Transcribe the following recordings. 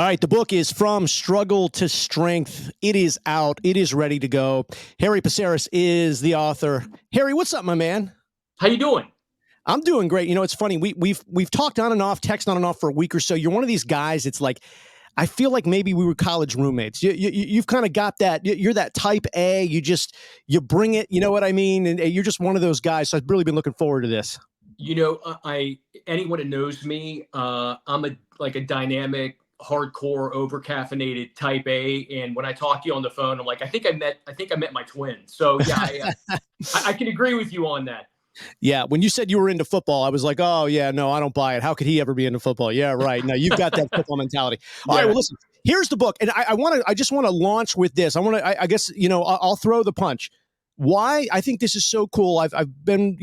All right, the book is From Struggle to Strength. It is out. It is ready to go. Harry Psaros is the author. Harry, what's up, my man? How you doing? I'm doing great. You know, it's funny. We've talked on and off, text on and off for a week or so. You're one of these guys. It's like I feel like maybe we were college roommates. You've kind of got that. You're that type A. You bring it. You know what I mean? And you're just one of those guys. So I've really been looking forward to this. I anyone that knows me, I'm a dynamic, hardcore, over caffeinated type A. And when I talk to you on the phone, I'm like, I think I met my twin. So yeah, I can agree with you on that. Yeah, when you said you were into football, I was like, oh, yeah, no, I don't buy it. How could he ever be into football? Yeah, right. No, you've got that football mentality. All right, Yeah. well, listen, here's the book. And I just want to launch with this. I guess, I'll throw the punch. Why I think this is so cool. I've been,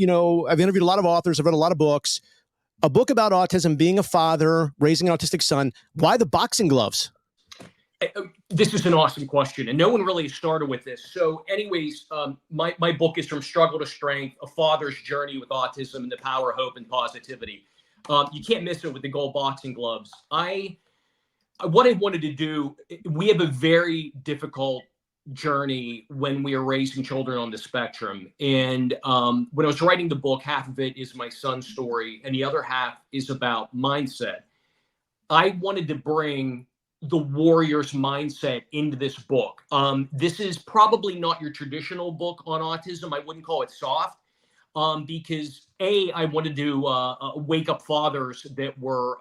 I've interviewed a lot of authors. I've read a lot of books. A book about autism, being a father, raising an autistic son. Why the boxing gloves? This is an awesome question, and no one really started with this. So, anyways, my book is From Struggle to Strength: A Father's Journey with Autism and the Power, Hope, and Positivity. You can't miss it with the gold boxing gloves. What I wanted to do. We have a very difficult journey when we are raising children on the spectrum, and when I was writing the book, half of it is my son's story, and the other half is about mindset. I wanted to bring the warrior's mindset into this book. This is probably not your traditional book on autism. I wouldn't call it soft, because I wanted to wake up fathers that were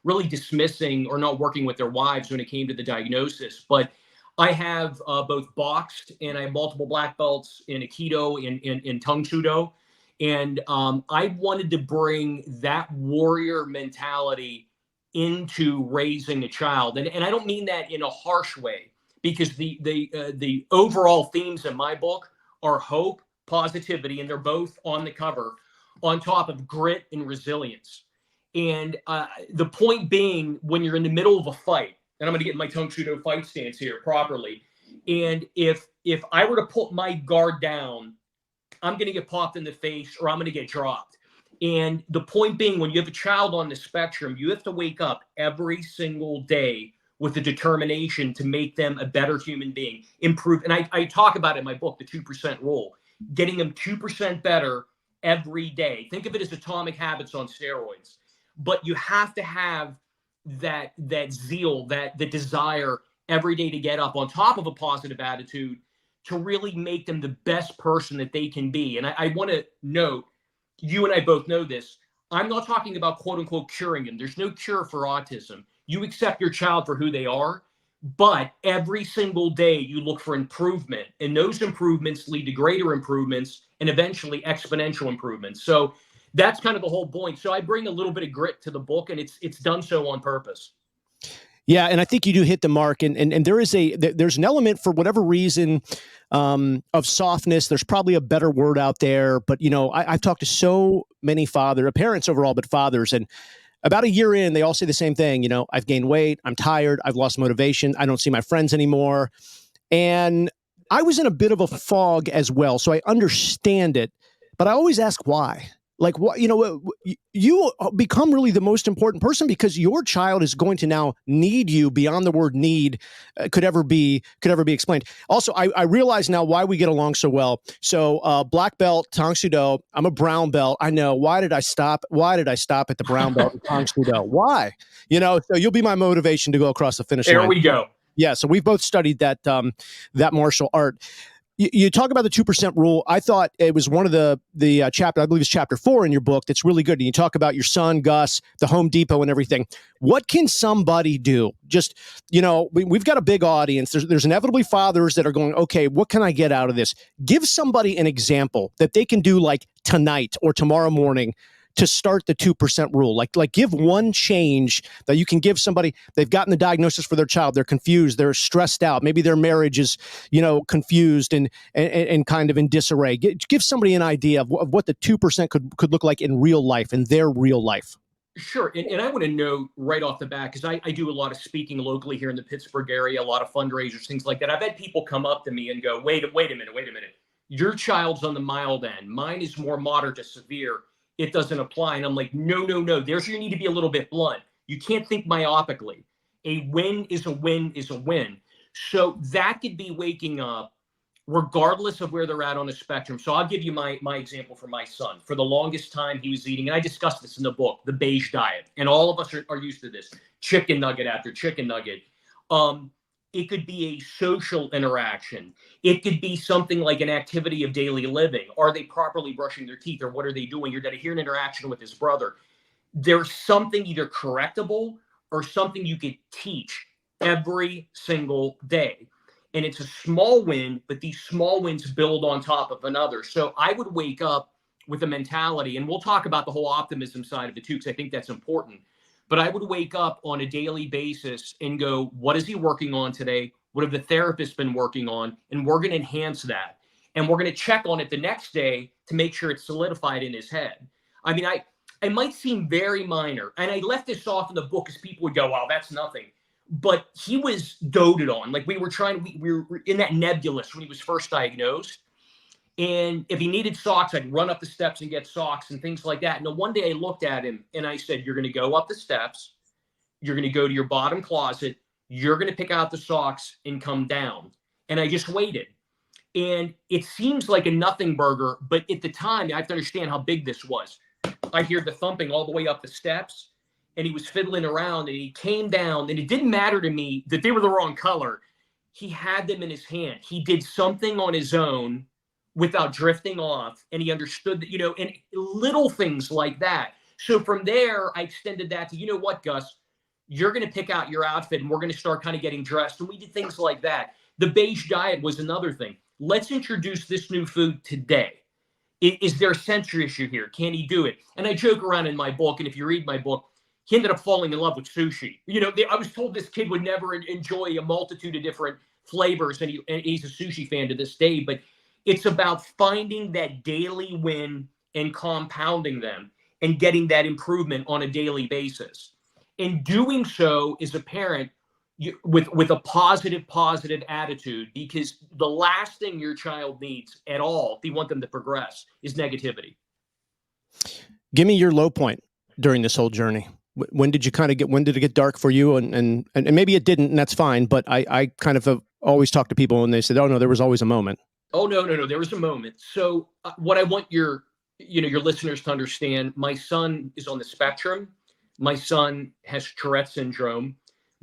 really dismissing or not working with their wives when it came to the diagnosis. But I have both boxed and I have multiple black belts in Aikido, in Tung Judo. And I wanted to bring that warrior mentality into raising a child. And I don't mean that in a harsh way, because the overall themes in my book are hope, positivity, and they're both on the cover, on top of grit and resilience. And the point being, when you're in the middle of a fight, and I'm going to get in my Tung Judo fight stance here properly, and if I were to put my guard down, I'm going to get popped in the face or I'm going to get dropped. And the point being, when you have a child on the spectrum, you have to wake up every single day with the determination to make them a better human being, improve. And I talk about it in my book, The 2% Rule, getting them 2% better every day. Think of it as atomic habits on steroids. But you have to have that zeal, that the desire every day to get up, on top of a positive attitude, to really make them the best person that they can be. And I want to note, you and I both know this, I'm not talking about quote unquote curing them. There's no cure for autism. You accept your child for who they are, but every single day you look for improvement, and those improvements lead to greater improvements and eventually exponential improvements. So that's kind of the whole point. So I bring a little bit of grit to the book, and it's done so on purpose. Yeah, and I think you do hit the mark, and there's an element, for whatever reason, of softness. There's probably a better word out there, but I've talked to so many parents overall, but fathers, and about a year in, they all say the same thing. I've gained weight, I'm tired, I've lost motivation, I don't see my friends anymore, and I was in a bit of a fog as well, so I understand it, but I always ask why. Like, what, you become really the most important person, because your child is going to now need you beyond the word need could ever be explained. Also, I realize now why we get along so well. So black belt, Tang Sudo. I'm a brown belt. I know. Why did I stop at the brown belt in Tang Sudo? Why? So you'll be my motivation to go across the finish line. There we go. Yeah. So we've both studied that martial art. You talk about the 2% rule. I thought it was one of the chapter, I believe it's chapter 4 in your book, that's really good. And you talk about your son, Gus, the Home Depot and everything. What can somebody do? Just, we've got a big audience. There's inevitably fathers that are going, okay, what can I get out of this? Give somebody an example that they can do, like tonight or tomorrow morning, to start the 2% rule. Like give one change that you can give somebody. They've gotten the diagnosis for their child. They're confused. They're stressed out. Maybe their marriage is, confused and kind of in disarray. Give somebody an idea of what the 2% could look like in real life, in their real life. Sure. And I want to know right off the bat, because I do a lot of speaking locally here in the Pittsburgh area, a lot of fundraisers, things like that. I've had people come up to me and go, wait a minute. Your child's on the mild end. Mine is more moderate to severe. It doesn't apply. And I'm like, no. There's where you need to be a little bit blunt. You can't think myopically. A win is a win is a win. So that could be waking up regardless of where they're at on the spectrum. So I'll give you my example for my son. For the longest time, he was eating, and I discussed this in the book, the beige diet. And all of us are used to this, chicken nugget after chicken nugget. It could be a social interaction. It could be something like an activity of daily living. Are they properly brushing their teeth, or what are they doing? You're going to hear an interaction with his brother. There's something either correctable or something you could teach every single day. And it's a small win, but these small wins build on top of another. So I would wake up with a mentality, and we'll talk about the whole optimism side of it too, because I think that's important. But I would wake up on a daily basis and go, what is he working on today? What have the therapists been working on? And we're going to enhance that. And we're going to check on it the next day to make sure it's solidified in his head. I mean, it might seem very minor. And I left this off in the book because people would go, wow, that's nothing. But he was doted on. Like we were in that nebulous when he was first diagnosed. And if he needed socks, I'd run up the steps and get socks and things like that. And one day I looked at him and I said, you're going to go up the steps. You're going to go to your bottom closet. You're going to pick out the socks and come down. And I just waited. And it seems like a nothing burger, but at the time, I have to understand how big this was. I hear the thumping all the way up the steps, and he was fiddling around, and he came down, and it didn't matter to me that they were the wrong color. He had them in his hand. He did something on his own without drifting off, and he understood that, and little things like that. So from there, I extended that to, you know what, Gus, you're going to pick out your outfit, and we're going to start kind of getting dressed. And we did things like that. The beige diet was another thing. Let's introduce this new food today. Is there a sensory issue here? Can he do it? And I joke around in my book, and if you read my book, he ended up falling in love with sushi. I was told this kid would never enjoy a multitude of different flavors, and he's a sushi fan to this day. But it's about finding that daily win and compounding them and getting that improvement on a daily basis. And doing so as a parent with a positive attitude, because the last thing your child needs at all, if you want them to progress, is negativity. Give me your low point during this whole journey. When did when did it get dark for you? And maybe it didn't, and that's fine. But I kind of always talk to people and they said, oh no, there was always a moment. Oh, no. There was a moment. So what I want your listeners to understand, my son is on the spectrum. My son has Tourette's syndrome.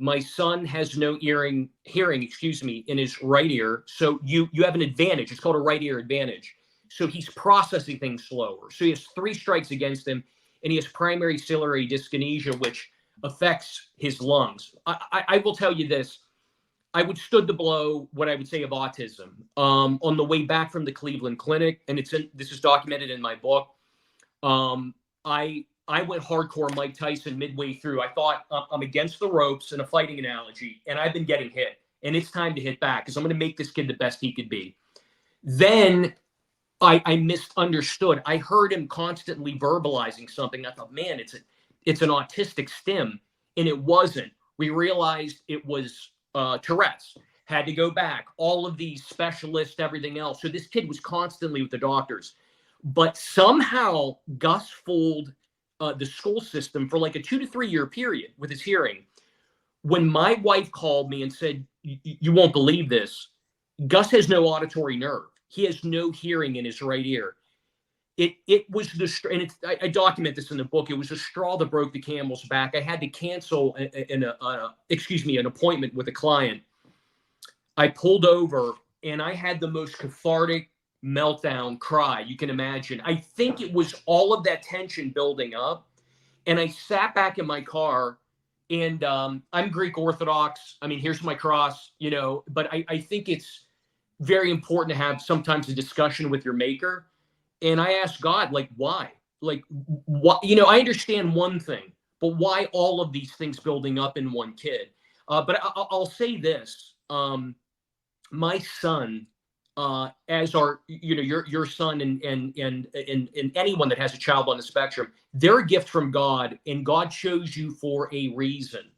My son has no hearing, in his right ear. So you have an advantage. It's called a right ear advantage. So he's processing things slower. So he has 3 strikes against him, and he has primary ciliary dyskinesia, which affects his lungs. I will tell you this. I withstood the blow, what I would say, of autism. On the way back from the Cleveland Clinic, and this is documented in my book, I went hardcore Mike Tyson midway through. I thought, I'm against the ropes in a fighting analogy, and I've been getting hit. And it's time to hit back because I'm going to make this kid the best he could be. Then I misunderstood. I heard him constantly verbalizing something. I thought, man, it's an autistic stim. And it wasn't. We realized it was Tourette's. Had to go back. All of these specialists, everything else. So this kid was constantly with the doctors. But somehow Gus fooled the school system for like a 2 to 3 year period with his hearing. When my wife called me and said, you won't believe this, Gus has no auditory nerve. He has no hearing in his right ear. It was and I document this in the book. It was a straw that broke the camel's back. I had to cancel an appointment with a client. I pulled over and I had the most cathartic meltdown cry you can imagine. I think it was all of that tension building up. And I sat back in my car, and I'm Greek Orthodox. I mean, here's my cross, but I think it's very important to have sometimes a discussion with your maker. And I asked God, like, why? Like, what? I understand one thing, but why all of these things building up in one kid? But I'll say this. My son, as our, your son and anyone that has a child on the spectrum, they're a gift from God, and God chose you for a reason.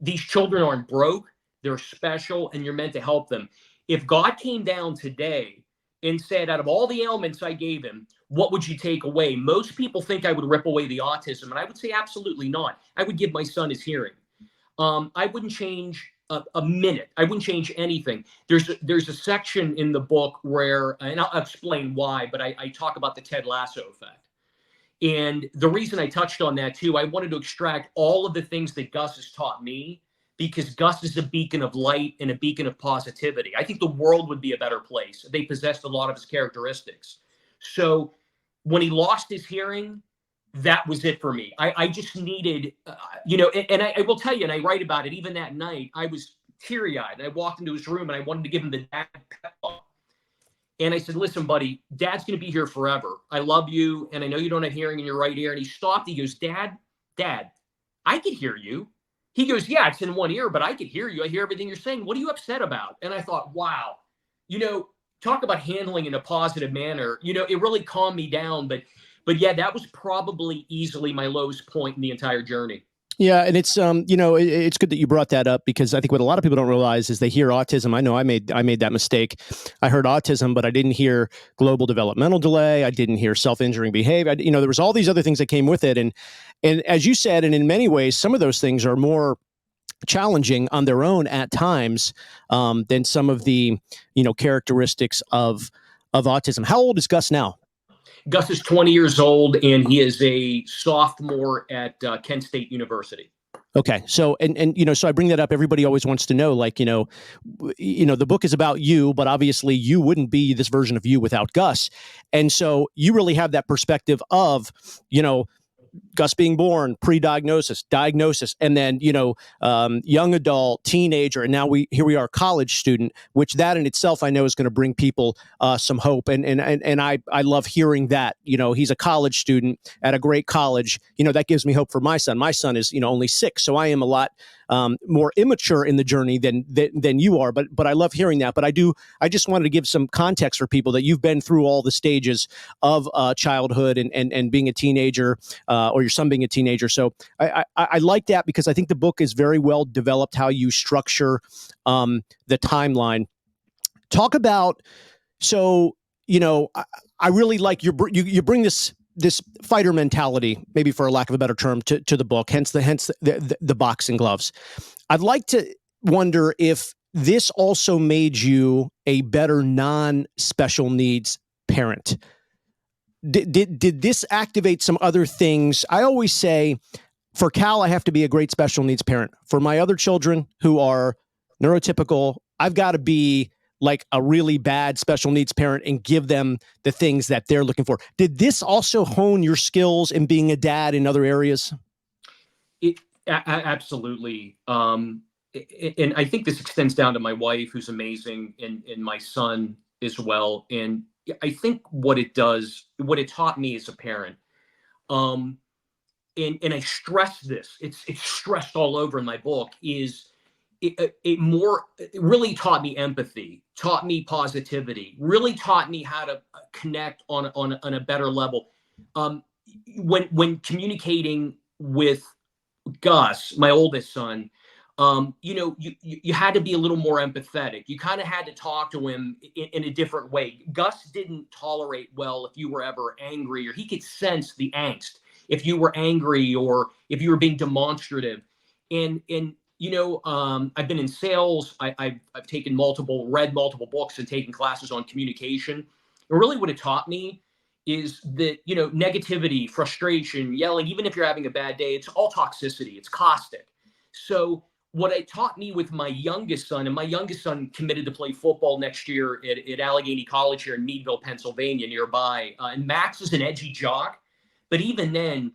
These children aren't broke. They're special, and you're meant to help them. If God came down today and said, out of all the ailments I gave him, what would you take away? Most people think I would rip away the autism, and I would say absolutely not. I would give my son his hearing. I wouldn't change a minute. I wouldn't change anything. There's a section in the book where, and I'll explain why, but I talk about the Ted Lasso effect. And the reason I touched on that too, I wanted to extract all of the things that Gus has taught me, because Gus is a beacon of light and a beacon of positivity. I think the world would be a better place if they possessed a lot of his characteristics. So when he lost his hearing, that was it for me. I just needed, and I will tell you, and I write about it, even that night, I was teary-eyed. I walked into his room and I wanted to give him the dad pep talk. And I said, listen, buddy, Dad's going to be here forever. I love you. And I know you don't have hearing in your right ear. And he stopped. He goes, Dad, I could hear you. He goes, yeah, it's in one ear, but I could hear you. I hear everything you're saying. What are you upset about? And I thought, wow, talk about handling in a positive manner. It really calmed me down. But yeah, that was probably easily my lowest point in the entire journey. Yeah, and it's it's good that you brought that up, because I think what a lot of people don't realize is they hear autism. I know I made that mistake. I heard autism, but I didn't hear global developmental delay. I didn't hear self-injuring behavior. There was all these other things that came with it, and as you said, and in many ways, some of those things are more challenging on their own at times than some of the characteristics of autism. How old is Gus now? Gus is 20 years old, and he is a sophomore at Kent State University. Okay. So, so I bring that up. Everybody always wants to know, the book is about you, but obviously you wouldn't be this version of you without Gus. And so you really have that perspective of, Gus being born, pre-diagnosis, diagnosis, and then young adult, teenager, and now here we are, college student. Which that in itself I know is going to bring people some hope, and I love hearing that. He's a college student at a great college. That gives me hope for my son. My son is only 6, so I am a lot more immature in the journey than you are. But I love hearing that. But I just wanted to give some context for people that you've been through all the stages of childhood and being a teenager. Or your son being a teenager. So I like that, because I think the book is very well developed, how you structure the timeline. Talk about, I really like you bring this fighter mentality, maybe for a lack of a better term, to the book, hence the boxing gloves. I'd like to wonder if this also made you a better non-special needs parent. Did this activate some other things? I always say, for Cal, I have to be a great special needs parent. For my other children who are neurotypical, I've got to be like a really bad special needs parent and give them the things that they're looking for. Did this also hone your skills in being a dad in other areas? Absolutely. And I think this extends down to my wife, who's amazing, and my son as well. And I think what it taught me as a parent, and I stress this, it's stressed all over in my book, is it really taught me empathy, taught me positivity, really taught me how to connect on a better level. When communicating with Gus, my oldest son, you had to be a little more empathetic. You kind of had to talk to him in a different way. Gus didn't tolerate well if you were ever angry, or he could sense the angst if you were angry or if you were being demonstrative. And I've been in sales. I've read multiple books and taken classes on communication. And really what it taught me is that, negativity, frustration, yelling, even if you're having a bad day, it's all toxicity. It's caustic. So what it taught me with my youngest son, and my youngest son committed to play football next year at Allegheny College here in Meadville, Pennsylvania, nearby. And Max is an edgy jock, but even then,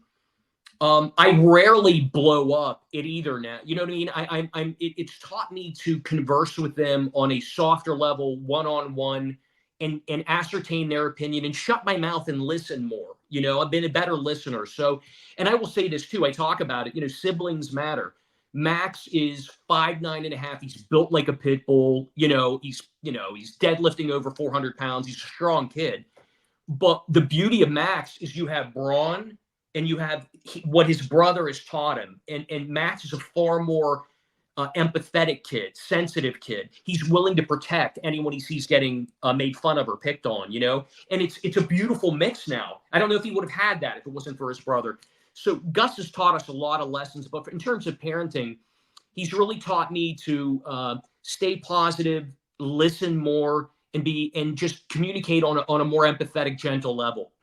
I rarely blow up at either now. You know what I mean? It's taught me to converse with them on a softer level, one-on-one, and ascertain their opinion and shut my mouth and listen more. I've been a better listener. So, and I will say this too, I talk about it, siblings matter. Max is 5'9.5". He's built like a pit bull. He's deadlifting over 400 pounds. He's a strong kid. But the beauty of Max is you have brawn and you have what his brother has taught him. And Max is a far more empathetic kid, sensitive kid. He's willing to protect anyone he sees getting made fun of or picked on, And it's a beautiful mix now. I don't know if he would have had that if it wasn't for his brother. So Gus has taught us a lot of lessons, but in terms of parenting, he's really taught me to stay positive, listen more, and just communicate on a more empathetic, gentle level.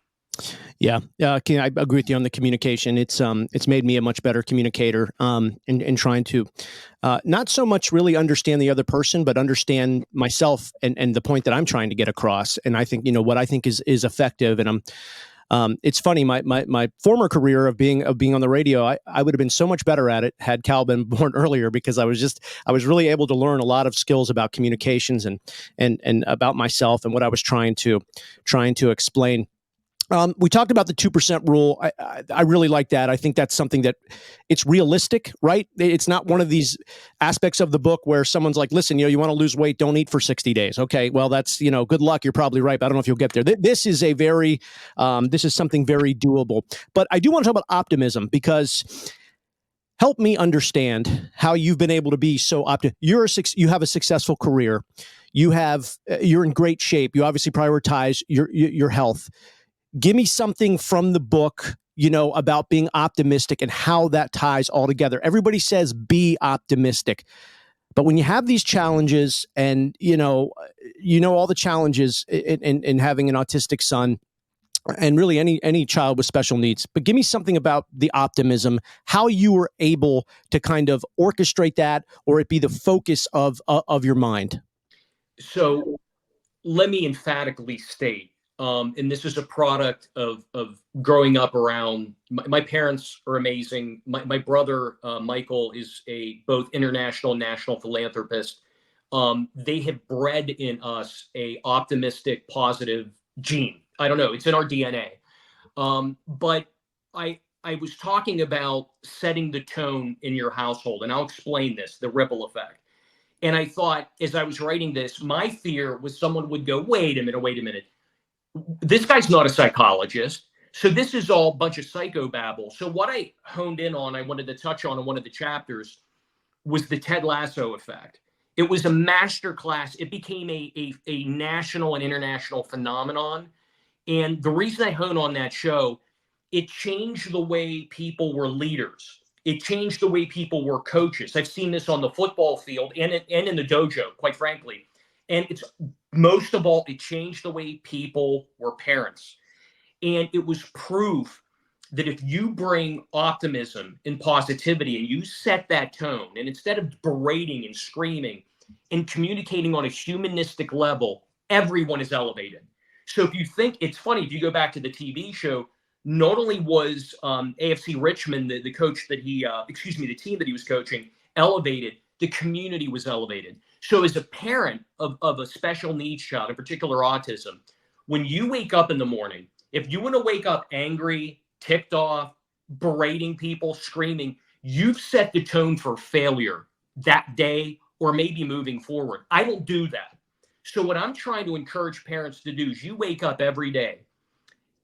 Yeah, I agree with you on the communication. It's made me a much better communicator, in trying to not so much really understand the other person, but understand myself and the point that I'm trying to get across. And I think what I think is effective. And it's funny, my former career of being on the radio, I would have been so much better at it had Cal been born earlier, because I was really able to learn a lot of skills about communications and about myself and what I was trying to explain. We talked about the 2% rule. I really like that. I think that's something that it's realistic, right? It's not one of these aspects of the book where someone's like, listen, you want to lose weight, don't eat for 60 days. Okay, well, that's, good luck. You're probably right, but I don't know if you'll get there. This is this is something very doable. But I do want to talk about optimism, because help me understand how you've been able to be so optimistic. You have a successful career. You're in great shape. You obviously prioritize your health. Give me something from the book, about being optimistic and how that ties all together. Everybody says be optimistic, but when you have these challenges, and all the challenges in having an autistic son, and really any child with special needs, but give me something about the optimism, how you were able to kind of orchestrate that, or it be the focus of your mind. So let me emphatically state, and this is a product of growing up around. My parents are amazing. My brother Michael is a both international and national philanthropist. They have bred in us a optimistic, positive gene. I don't know; it's in our DNA. But I was talking about setting the tone in your household, and I'll explain this: the ripple effect. And I thought, as I was writing this, my fear was someone would go, wait a minute. This guy's not a psychologist. So this is all a bunch of psychobabble. So what I honed in on, I wanted to touch on in one of the chapters, was the Ted Lasso effect. It was a master class. It became a national and international phenomenon. And the reason I hone on that show, it changed the way people were leaders. It changed the way people were coaches. I've seen this on the football field and in the dojo, quite frankly. And it's most of all, it changed the way people were parents. And it was proof that if you bring optimism and positivity and you set that tone, and instead of berating and screaming and communicating on a humanistic level, everyone is elevated. So if you think, it's funny, if you go back to the TV show, not only was AFC Richmond, the coach that the team that he was coaching, elevated, the community was elevated. So as a parent of a special needs child, in particular autism, when you wake up in the morning, if you want to wake up angry, ticked off, berating people, screaming, you've set the tone for failure that day or maybe moving forward. I don't do that. So what I'm trying to encourage parents to do is you wake up every day,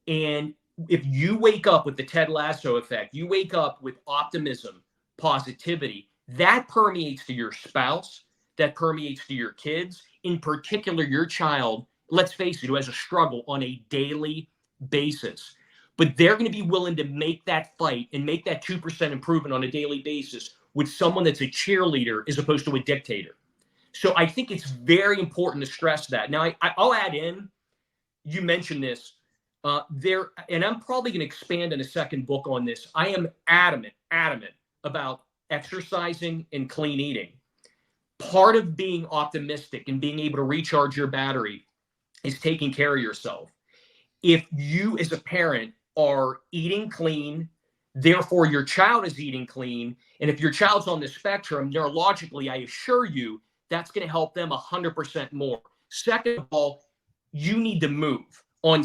and if you wake up with the Ted Lasso effect, you wake up with optimism, positivity, that permeates to your spouse, that permeates to your kids, in particular, your child, let's face it, who has a struggle on a daily basis. But they're going to be willing to make that fight and make that 2% improvement on a daily basis with someone that's a cheerleader as opposed to a dictator. So I think it's very important to stress that. Now, I'll add in, you mentioned this, and I'm probably going to expand in a second book on this. I am adamant about exercising and clean eating. Part of being optimistic and being able to recharge your battery is taking care of yourself. If you, as a parent, are eating clean, therefore your child is eating clean, and if your child's on the spectrum, neurologically, I assure you, that's going to help them 100% more. Second of all, you need to move. I'm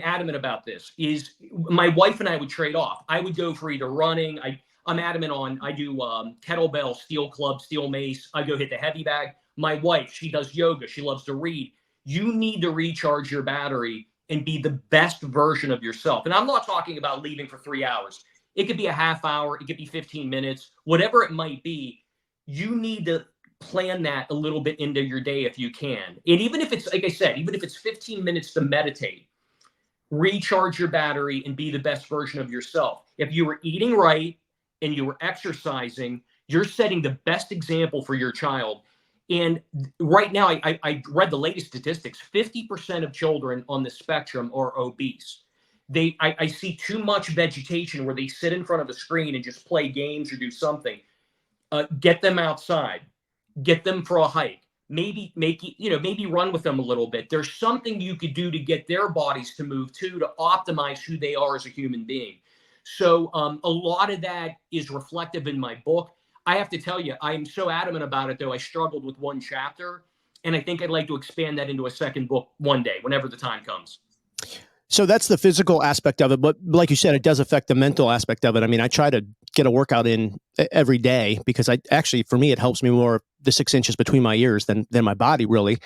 adamant about this, is my wife and I would trade off. I would go for either running. I'm adamant on, I do kettlebell, steel club, steel mace. I go hit the heavy bag. My wife, she does yoga. She loves to read. You need to recharge your battery and be the best version of yourself. And I'm not talking about leaving for 3 hours. It could be a half hour. It could be 15 minutes, whatever it might be. You need to plan that a little bit into your day if you can. And even if it's, like I said, even if it's 15 minutes to meditate, recharge your battery and be the best version of yourself. If you were eating right and you were exercising, You're setting the best example for your child. And right now, I read the latest statistics. 50% of children on the spectrum are obese. I see too much vegetation where they sit in front of a screen and just play games or do something. Get them outside, get them for a hike, maybe maybe run with them a little bit. There's something you could do to get their bodies to move too, to optimize who they are as a human being. So a lot of that is reflective in my book. I have to tell you, I'm so adamant about it, though. I struggled with one chapter, and I think I'd like to expand that into a second book one day, whenever the time comes. So that's the physical aspect of it. But like you said, it does affect the mental aspect of it. I mean, I try to get a workout in every day because for me, it helps me more the 6 inches between my ears than my body really.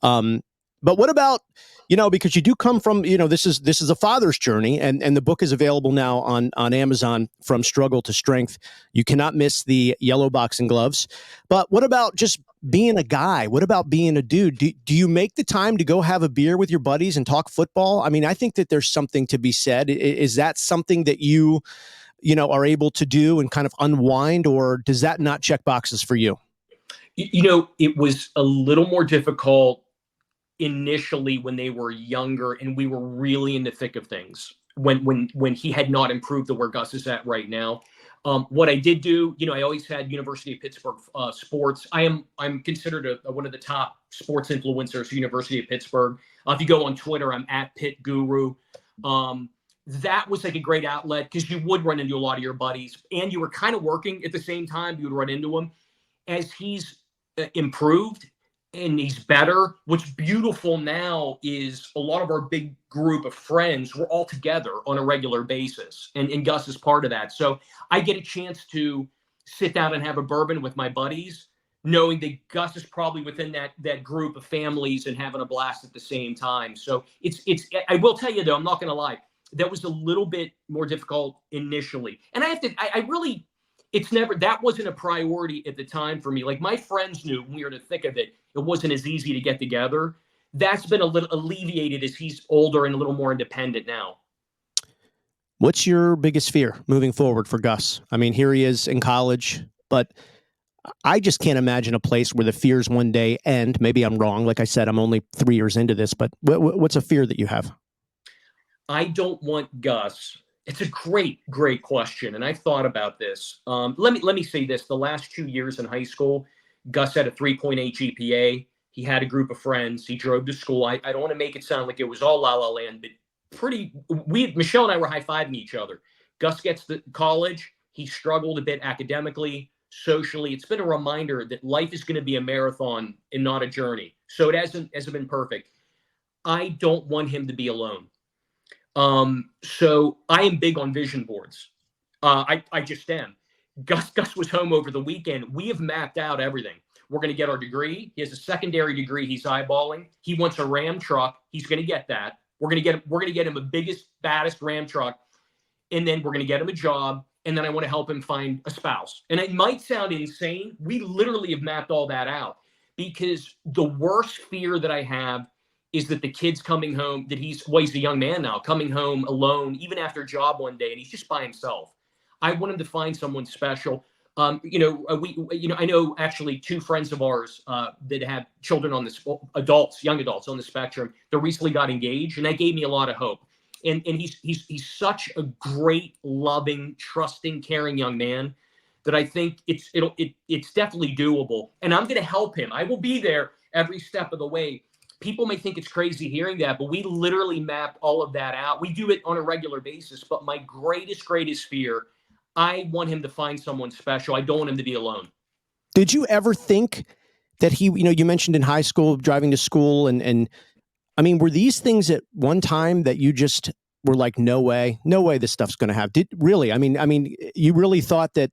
But what about, because you do come from, this is a father's journey, and the book is available now on Amazon, From Struggle to Strength. You cannot miss the yellow boxing gloves. But what about just being a guy? What about being a dude? Do you make the time to go have a beer with your buddies and talk football? I mean, I think that there's something to be said. Is that something that you are able to do and kind of unwind, or does that not check boxes for you? It was a little more difficult initially when they were younger and we were really in the thick of things, when he had not improved to where Gus is at right now. What I did do, I always had University of Pittsburgh sports. I'm considered one of the top sports influencers, University of Pittsburgh. If you go on Twitter, I'm at Pitt Guru. That was like a great outlet because you would run into a lot of your buddies, and you were kind of working at the same time. You would run into them. As he's improved and he's better, what's beautiful now is a lot of our big group of friends, we're all together on a regular basis, and Gus is part of that. So I get a chance to sit down and have a bourbon with my buddies, knowing that Gus is probably within that group of families and having a blast at the same time. So it's I will tell you, though, I'm not going to lie, that was a little bit more difficult initially. And I really, that wasn't a priority at the time for me. Like, my friends knew when we were in the thick of it, it wasn't as easy to get together. That's been a little alleviated as he's older and a little more independent now. What's your biggest fear moving forward for Gus? I mean, here he is in college, but I just can't imagine a place where the fears one day end. Maybe I'm wrong. Like I said, I'm only 3 years into this, but what's a fear that you have? I don't want Gus. It's a great, great question, and I've thought about this. Let me say this: the last 2 years in high school, Gus had a 3.8 GPA. He had a group of friends. He drove to school. I don't want to make it sound like it was all la la land, but Michelle and I were high-fiving each other. Gus gets to college. He struggled a bit academically, socially. It's been a reminder that life is going to be a marathon and not a journey. So it hasn't been perfect. I don't want him to be alone. So I am big on vision boards. I just am. Gus was home over the weekend. We have mapped out everything. We're going to get our degree. He has a secondary degree he's eyeballing. He wants a Ram truck. He's going to get that. We're going to get him the biggest, baddest Ram truck. And then we're going to get him a job. And then I want to help him find a spouse. And it might sound insane. We literally have mapped all that out, because the worst fear that I have is that the kid's coming home, that he's a young man now, coming home alone, even after a job one day, and he's just by himself. I want him to find someone special. I know actually 2 friends of ours that have children on young adults on the spectrum, that recently got engaged, and that gave me a lot of hope. And he's such a great, loving, trusting, caring young man that I think it's definitely doable. And I'm going to help him. I will be there every step of the way. People may think it's crazy hearing that, but we literally mapped all of that out. We do it on a regular basis. But my greatest fear, I want him to find someone special. I don't want him to be alone. Did you ever think that he, you mentioned in high school, driving to school, and I mean, were these things at one time that you just were like, no way this stuff's going to happen? I mean, you really thought that,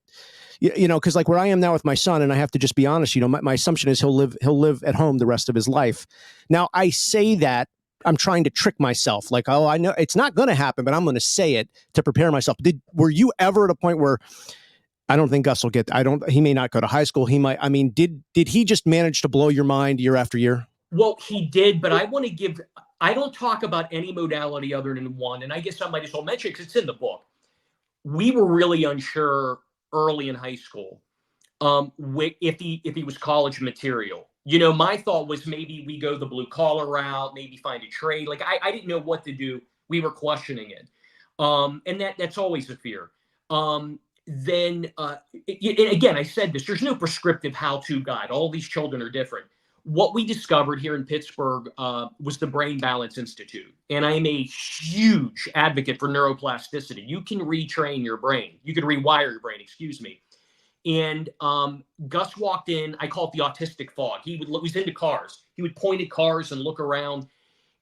because like where I am now with my son, and I have to just be honest, my assumption is he'll live at home the rest of his life. Now, I say that I'm trying to trick myself, like, oh, I know it's not going to happen, but I'm going to say it to prepare myself. Were you ever at a point where, I don't think Gus will he may not go to high school. He might, I mean, did he just manage to blow your mind year after year? Well, he did, but I don't talk about any modality other than one. And I guess I might as well mention it because it's in the book. We were really unsure early in high school. if he was college material. You know, my thought was maybe we go the blue collar route, maybe find a trade. Like I didn't know what to do. We were questioning it, and that's always a fear. Then and again, I said this: there's no prescriptive how-to guide. All these children are different. What we discovered here in Pittsburgh was the Brain Balance Institute, and I am a huge advocate for neuroplasticity. You can retrain your brain. You can rewire your brain. Excuse me. And Gus walked in. I call it the autistic fog. He was into cars. He would point at cars and look around.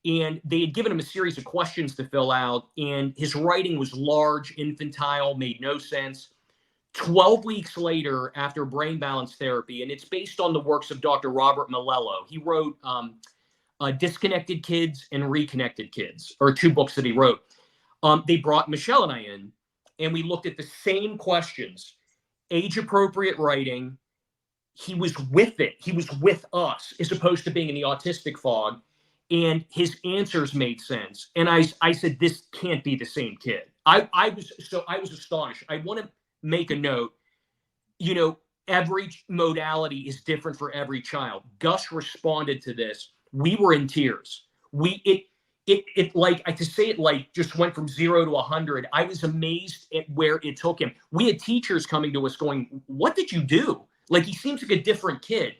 And they had given him a series of questions to fill out. And his writing was large, infantile, made no sense. 12 weeks later, after brain balance therapy, and it's based on the works of Dr. Robert Malello. He wrote Disconnected Kids and Reconnected Kids, or two books that he wrote. They brought Michelle and I in, and we looked at the same questions. Age-appropriate writing. He was with it. He was with us, as opposed to being in the autistic fog. And his answers made sense. And I said, this can't be the same kid. I was astonished. I want to make a note. You know, every modality is different for every child. Gus responded to this. We were in tears. It like, to say it like just went from 0 to 100. I was amazed at where it took him. We had teachers coming to us going, what did you do? Like, he seems like a different kid.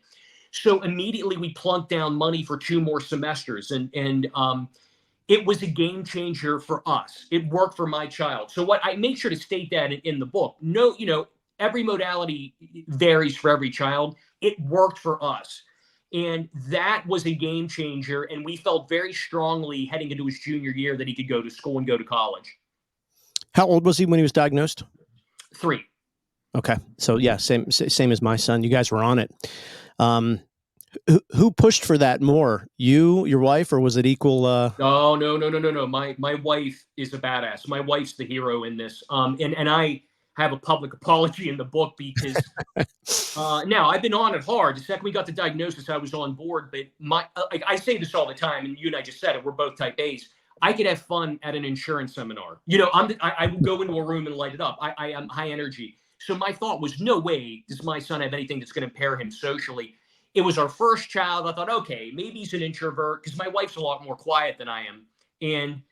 So immediately we plunked down money for 2 more semesters. And it was a game changer for us. It worked for my child. So what I make sure to state that in the book. No, you know, every modality varies for every child. It worked for us. And that was a game changer. And we felt very strongly heading into his junior year that he could go to school and go to college. How old was he when he was diagnosed? 3. Okay. So yeah, same as my son. You guys were on it. Who pushed for that more? You, your wife, or was it equal? Oh, no. My wife is a badass. My wife's the hero in this. And I have a public apology in the book because now I've been on it hard. The second we got the diagnosis, I was on board. But I say this all the time, and you and I just said it. We're both type A's. I could have fun at an insurance seminar. You know, I would go into a room and light it up. I am high energy. So my thought was, no way does my son have anything that's going to impair him socially. It was our first child. I thought, okay, maybe he's an introvert, because my wife's a lot more quiet than I am. And,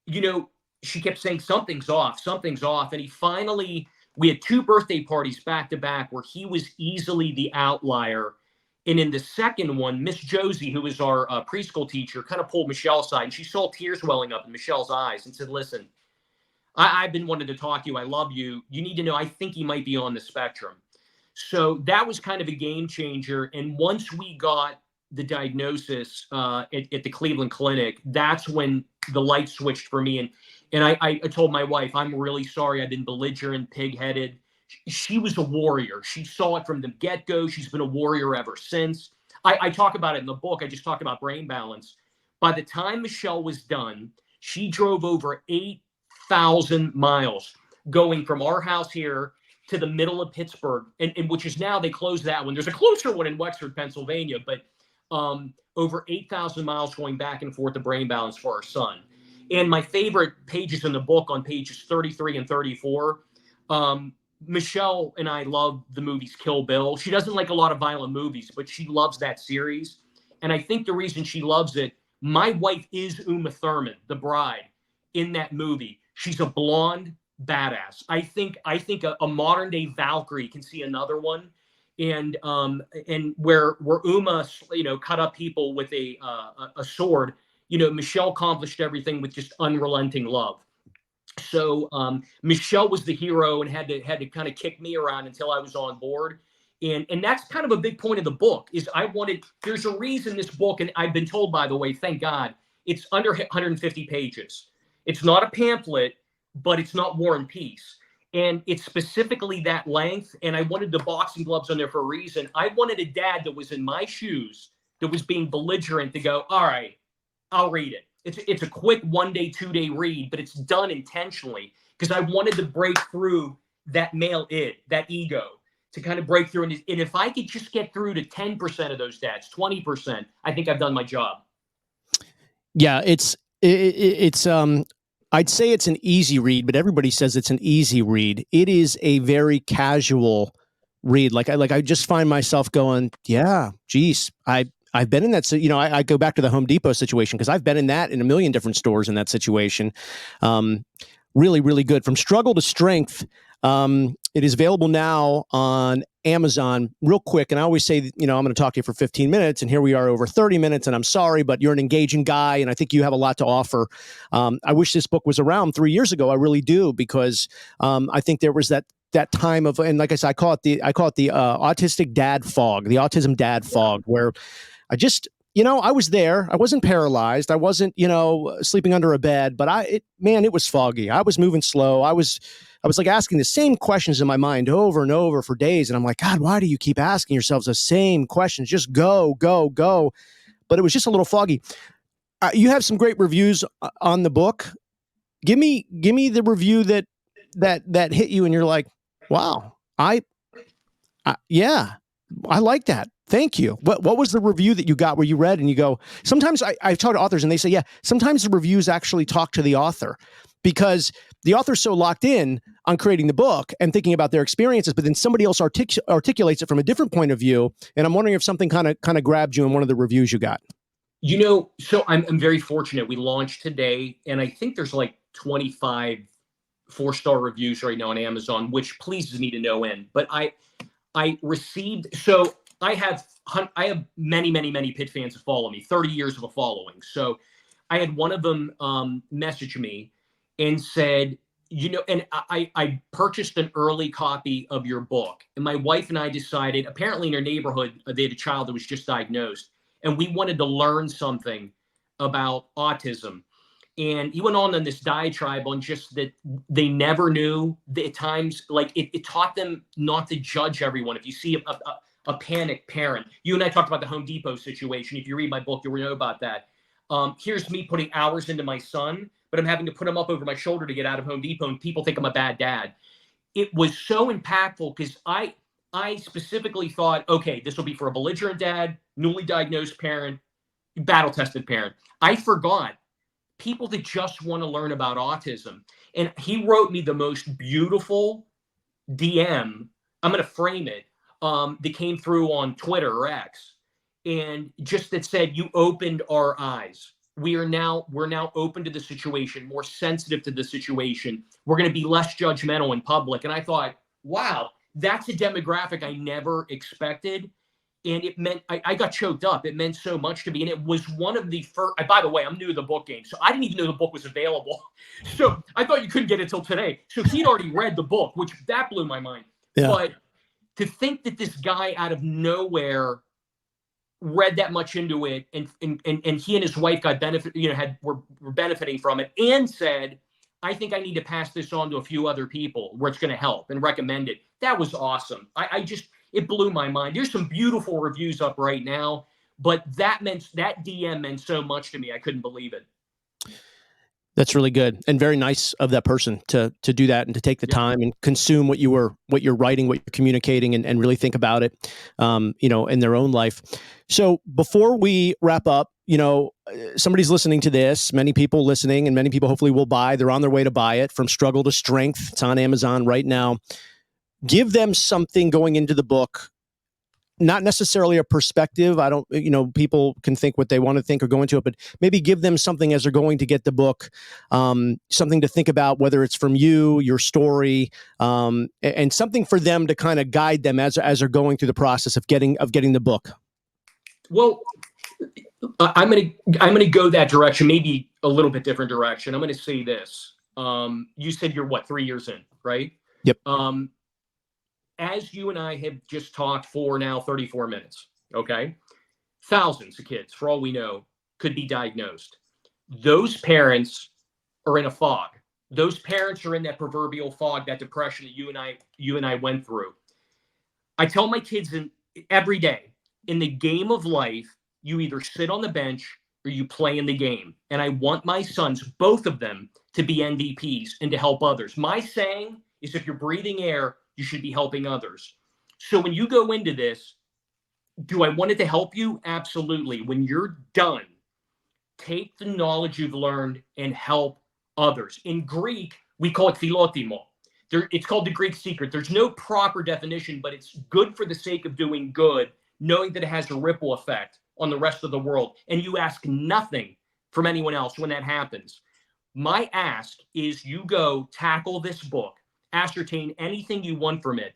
you know, she kept saying something's off. And he finally, we had 2 birthday parties back to back where he was easily the outlier. And in the second one, Miss Josie, who was our preschool teacher, kind of pulled Michelle aside, and she saw tears welling up in Michelle's eyes and said, listen, I've been wanting to talk to you. I love you. You need to know, I think he might be on the spectrum. So that was kind of a game changer. And once we got the diagnosis at the Cleveland Clinic, that's when the light switched for me. And I told my wife, I'm really sorry I've been belligerent, pig-headed. She was a warrior. She saw it from the get-go. She's been a warrior ever since. I talk about it in the book. I just talk about brain balance. By the time Michelle was done, she drove over 8,000 miles going from our house here to the middle of Pittsburgh, and which is now, they closed that one. There's a closer one in Wexford, Pennsylvania, but over 8,000 miles going back and forth to brain balance for our son. And my favorite pages in the book, on pages 33 and 34, Michelle and I love the movies Kill Bill. She doesn't like a lot of violent movies, but she loves that series. And I think the reason she loves it, my wife is Uma Thurman, the bride, in that movie. She's a blonde badass. I think a modern day Valkyrie can see another one, and where Uma, you know, cut up people with a sword. You know, Michelle accomplished everything with just unrelenting love. So Michelle was the hero and had to kind of kick me around until I was on board. And that's kind of a big point of the book, is there's a reason this book, and I've been told, by the way, thank God, it's under 150 pages. It's not a pamphlet, but it's not War and Peace. And it's specifically that length. And I wanted the boxing gloves on there for a reason. I wanted a dad that was in my shoes, that was being belligerent, to go, all right, I'll read it. It's a quick 1-day, 2-day read, but it's done intentionally because I wanted to break through that male id, that ego, to kind of break through. And if I could just get through to 10% of those dads, 20%, I think I've done my job. Yeah, it's I'd say it's an easy read, but everybody says it's an easy read. It is a very casual read. I just find myself going, yeah, geez, I've been in that. So, I go back to the Home Depot situation because I've been in that in a million different stores in that situation. Um, Really, really good. From Struggle to Strength. It is available now on Amazon. Real quick, and I always say, I'm going to talk to you for 15 minutes, and here we are over 30 minutes, and I'm sorry, but you're an engaging guy, and I think you have a lot to offer. I wish this book was around 3 years ago. I really do, because I think there was that time of, and like I said, I call it the autistic dad fog, the autism dad fog, where I just, I was there. I wasn't paralyzed. I wasn't, sleeping under a bed, but it was foggy. I was moving slow. I was like asking the same questions in my mind over and over for days. And I'm like, God, why do you keep asking yourselves the same questions? Just go, go, go. But it was just a little foggy. You have some great reviews on the book. Give me the review that hit you and you're like, wow, yeah, I like that. Thank you. What was the review that you got where you read and you go, sometimes I've talked to authors and they say, yeah, sometimes the reviews actually talk to the author because the author's so locked in on creating the book and thinking about their experiences, but then somebody else articulates it from a different point of view. And I'm wondering if something kind of grabbed you in one of the reviews you got. So I'm very fortunate. We launched today, and I think there's like 25 4-star reviews right now on Amazon, which pleases me to no end. But I received, so I have many Pit fans who follow me, 30 years of a following. So I had one of them message me and said, and I purchased an early copy of your book. And my wife and I decided, apparently in our neighborhood, they had a child that was just diagnosed. And we wanted to learn something about autism. And he went on this diatribe on just that they never knew. At times, like it taught them not to judge everyone. If you see a panicked parent, you and I talked about the Home Depot situation. If you read my book, you'll know about that. Here's me putting hours into my son, but I'm having to put him up over my shoulder to get out of Home Depot, and people think I'm a bad dad. It was so impactful because I specifically thought, okay, this will be for a belligerent dad, newly diagnosed parent, battle-tested parent. I forgot people that just want to learn about autism. And he wrote me the most beautiful DM. I'm going to frame it. That came through on Twitter or X, and just that said, "You opened our eyes. We're now open to the situation, more sensitive to the situation. We're going to be less judgmental in public." And I thought, wow, that's a demographic I never expected. And it meant I got choked up. It meant so much to me. And it was one of the first, by the way, I'm new to the book game. So I didn't even know the book was available. So I thought you couldn't get it till today. So he'd already read the book, which that blew my mind. Yeah. But to think that this guy out of nowhere read that much into it, and he and his wife got benefit, were benefiting from it, and said, I think I need to pass this on to a few other people where it's going to help, and recommend it. That was awesome. It blew my mind. There's some beautiful reviews up right now, but that DM meant so much to me. I couldn't believe it. That's really good and very nice of that person to do that and to take the time and consume what you're writing, what you're communicating, and really think about it, in their own life. So before we wrap up, somebody's listening to this, many people listening, and many people hopefully will buy. They're on their way to buy it. From Struggle to Strength. It's on Amazon right now. Give them something going into the book. Not necessarily a perspective. I don't, people can think what they want to think or go into it, but maybe give them something as they're going to get the book, something to think about, whether it's from you, your story, and something for them to kind of guide them as they're going through the process of getting the book. Well, I'm gonna go that direction, maybe a little bit different direction. I'm gonna say this. You said you're 3 years in, right? Yep. As you and I have just talked for now 34 minutes, okay? Thousands of kids, for all we know, could be diagnosed. Those parents are in a fog. Those parents are in that proverbial fog, that depression that you and I went through. I tell my kids every day, in the game of life, you either sit on the bench or you play in the game. And I want my sons, both of them, to be MVPs and to help others. My saying is, if you're breathing air, you should be helping others. So when you go into this, do I want it to help you? Absolutely. When you're done, take the knowledge you've learned and help others. In Greek, we call it philotimo. It's called The Greek Secret. There's no proper definition, but it's good for the sake of doing good, knowing that it has a ripple effect on the rest of the world. And you ask nothing from anyone else when that happens. My ask is you go tackle this book, ascertain anything you want from it.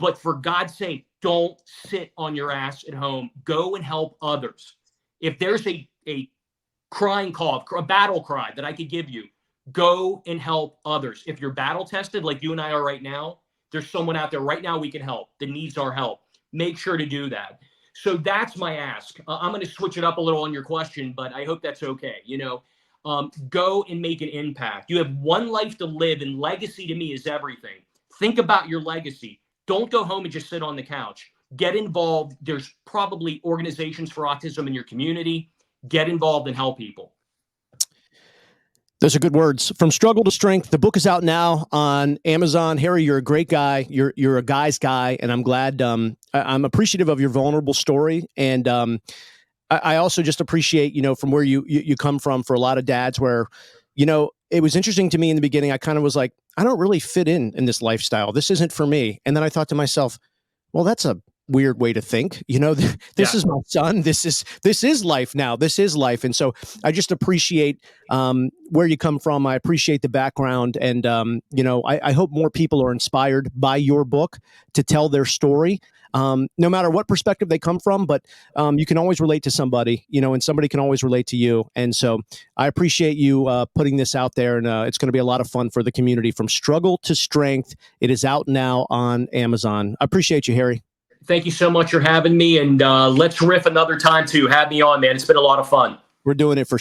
But for God's sake, don't sit on your ass at home. Go and help others. If there's a crying call, a battle cry that I could give you, go and help others. If you're battle tested like you and I are right now, there's someone out there right now we can help that needs our help. Make sure to do that. So that's my ask. I'm going to switch it up a little on your question, but I hope that's okay. Go and make an impact. You have one life to live, and legacy to me is everything. Think about your legacy. Don't go home and just sit on the couch. Get involved. There's probably organizations for autism in your community. Get involved and help people. Those are good words. From Struggle to Strength. The book is out now on Amazon. Harry, you're a great guy. You're a guy's guy, and I'm glad. I'm appreciative of your vulnerable story, and I also just appreciate, from where you come from. For a lot of dads, where, it was interesting to me in the beginning. I kind of was like, I don't really fit in this lifestyle. This isn't for me. And then I thought to myself, well, that's a weird way to think. This is my son. This is life now. This is life. And so I just appreciate where you come from. I appreciate the background. And, I hope more people are inspired by your book to tell their story. No matter what perspective they come from, but you can always relate to somebody, and somebody can always relate to you. And so I appreciate you putting this out there, and it's going to be a lot of fun for the community. From Struggle to Strength. It is out now on Amazon. I appreciate you, Harry. Thank you so much for having me, and let's riff another time too. Have me on, man. It's been a lot of fun. We're doing it for